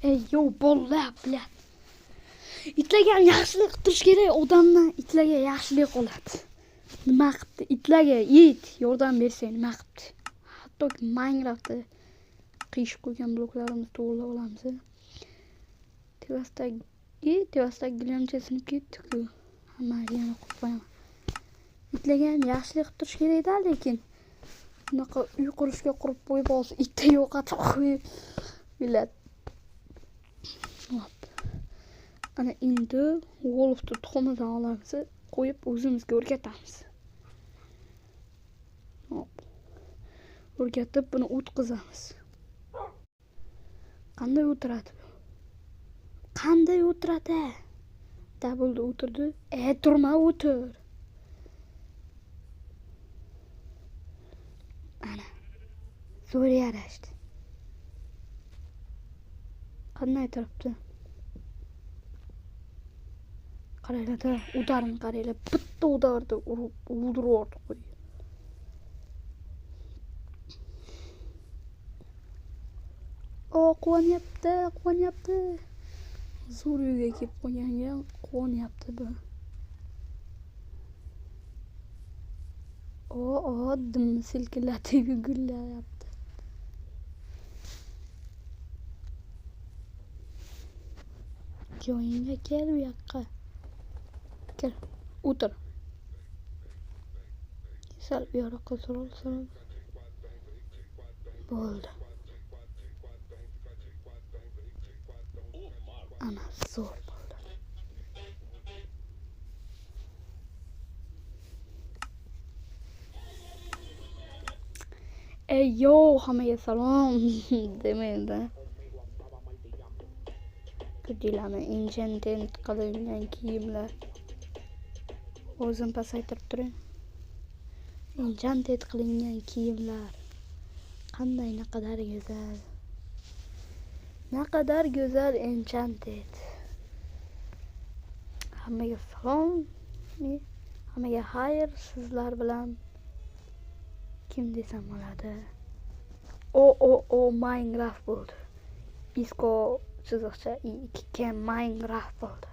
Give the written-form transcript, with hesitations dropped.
Ey yo bolalar, bilat. Itlarga ham yaxshilik qilish kerak. Odamdan itlarga yaxshilik qoladi. Nima qilibdi? Itlarga yet, yordam bersang nima qilibdi? Hatto Minecraftda qiyishib qo'ygan bloklarimizni to'g'rilab olamiz. Terrasdagi gilamcha sinib ketdi-ku. Hamma yana qo'yib qo'yaman. Itlarga ham yaxshilik qilish kerak-da, lekin bunaqa uy qurishga qurib qo'yib olsa, itni yo'qotib qo'yib biladi. Hop. Ana endi Wolf'ni tuxumidan olamiz, qo'yib o'zimizga o'rgatamiz. Hop. O'rgatib buni o'tkazamiz. Qanday o'tiradi? Qanday o'tiradi? Double o'tirdi. Turma o'tir. Ana. Zo'r yarashdi. Qanday turibdi? Qaranglar, udarni qaranglar. Bitta udarni urib o'ldirib qo'ydi. Quvonyapti. Zo'r uyga kelib qolganga quvonyapti bu. Dim silkillatib yugurlayapti. Joyingga kel bu yoqqa. Kel, o'tir. Sal bu yoqqa so'ralsam. Bo'ldi. Ana zo'r bo'ldi. Ey yo, hammaga salom. Demaydi. Ko'rdinglarmi? Enchanted qilingan kiyimlar. O'zim pasaytirib turing. Enchanted qilingan kiyimlar. Qanday naqadar go'zal. Naqadar go'zal enchanted. Hammaga salom. Hammaga xayr, sizlar bilan kim desam bo'ladi? Minecraft bo'ldi. Isko chiziqcha 2 Minecraft bo'ldi.